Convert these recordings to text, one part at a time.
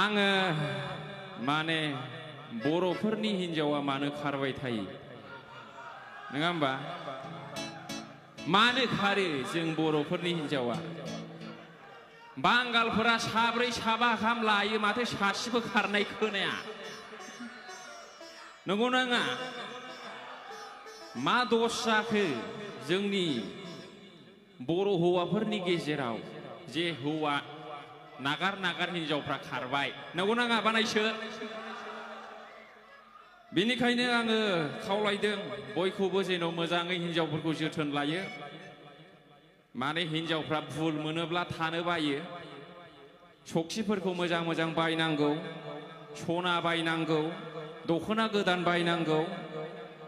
आङो माने बर'फोरनि हिन्जावा मानो खारबाय थायो नङा होमबा मानो खारो जों बर'फोरनि हिन्जावा बांगालफोरा साब्रै साबा गाहाम लायो माथो सासेबो खारनाय खोनाया नंगौ नङा मा दस जाखो जोंनि बर' हौवाफोरनि गेजेराव जे हौवा नागार नागार हिन्जावफ्रा खारबाय नंगौ नङा बानायसो बेनिखायनो आङो खावलायदों बयखौबो जेन' मोजाङै हिन्जावफोरखौ जोथोन लायो माने हिन्जावफ्रा भुल मोनोब्ला थानो बायो सखिफोरखौ मोजां मोजां बायनांगौ सना बायनांगौ दख'ना गोदान बायनांगौ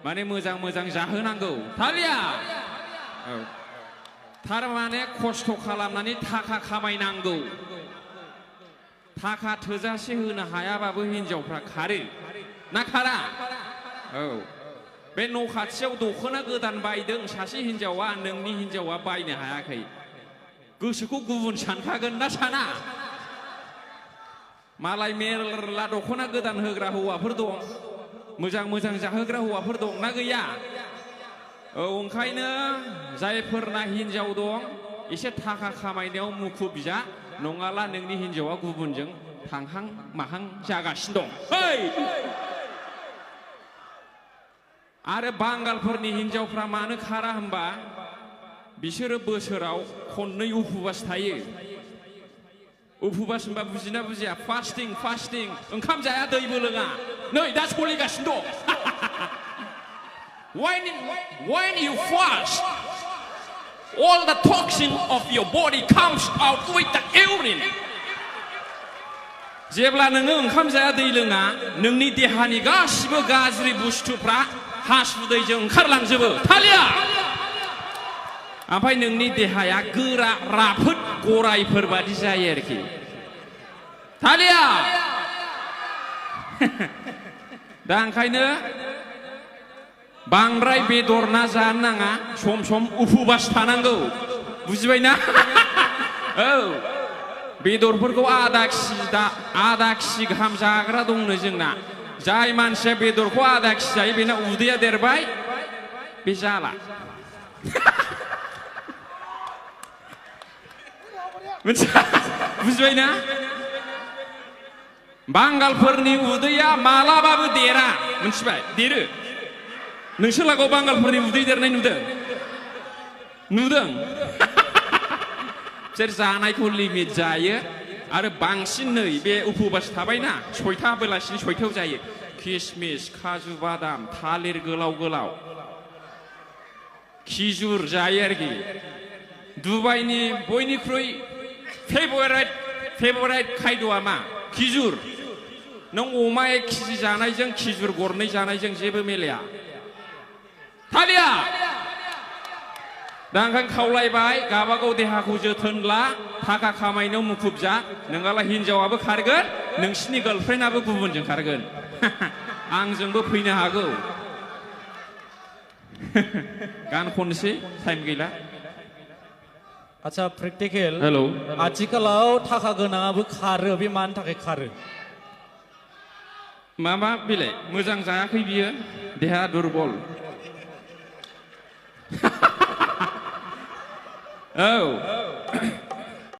माने मोजां मोजां जाहोनांगौ थालिया औ थारमाने खस्थ' खालामनानै थाखा खामायनांगौ थाखा थोजासे होनो हायाबाबो हिन्जावफ्रा खारो ना खारा औ बे न' खाथियाव दख'ना गोदान बायदों सासे हिन्जावा नोंनि हिन्जावा बायनो हायाखै गोसोखौ गुबुन सानखागोन ना साना मालाय मेरला दख'ना गोदान होग्रा हौवाफोर दं मोजां मोजां जाहोग्रा हौवाफोर दं ना गैया औ ओंखायनो जायफोरना हिन्जाव दं एसे थाखा खामायनायाव मुखुब जा नङाला नोंनि हिन्जावा गुबुनजों थांहां माहां जागासिनो दं है आरो बांगालफोरनि हिन्जावफ्रा मानो खारा होनबा बिसोरो बोसोराव खननै उपबास थायो उपबास होनबा बुजिना बुजिया फास्टिं फास्टिं ओंखाम जाया दैबो लोङा नै दा सोलिगासिनो दं when you fast all the toxin of your body comes out with the urine जेब्ला नोङो ओंखाम जाया दै लोङा नोंनि देहानि गासिबो गाज्रि बुस्थुफ्रा हासुदैजों ओंखारलांजोबो थालिया ओमफ्राय नोंनि देहाया गोरा राफोद गरायफोर बादि जायो आरोखि थालिया दा ओंखायनो बांद्राय बेदर ना जानो नाङा सम सम उपबास थानांगौ बुजिबायना औ बेदरफोरखौ आधा केजि गाहाम जाग्रा दंनो जोंना जाय मानसिया बेदरखौ आधा केजि जायो बेना उदैया देरबाय बे जाला बुजिबायना बांगालफोरनि उदैया मालाबाबो देरा मिथिबाय देरो नोंसोर लागोआव बांगालफोरनि उदै देरनाय नुदों बिसोर जानायखौ लिमिट जायो आरो बांसिन नै बे उपबास थाबायना 6टा बेलासिनि 6टायाव जायो किसमिस काजु बादाम थालिर गोलाव गोलाव खिजुर जायो आरोखि दुबाइनि बयनिख्रुइ फेभरेट खायद'आ मा खिजुर नों अमा 1 केजि जानायजों खिजुर गरनै जानायजों जेबो मिलाया थालिया दा ओंखायनो खावलायबाय गावबागाव देहाखौ जोथोन ला थाखा खामायनायाव मुखुब जा नोंगाला हिन्जावाबो खारगोन नोंसिनि गार्लफ्रेन्डआबो गुबुनजों खारगोन आंजोंबो फैनो हागौ गान खननोसै टाइम गैला आच्छा प्रेक्टिकेल हेलौ आथिखालाव थाखा गोनाङाबो खारो बे मानि थाखाय खारो मा बेलाय मोजां जायाखै बियो देहा दुरबल औ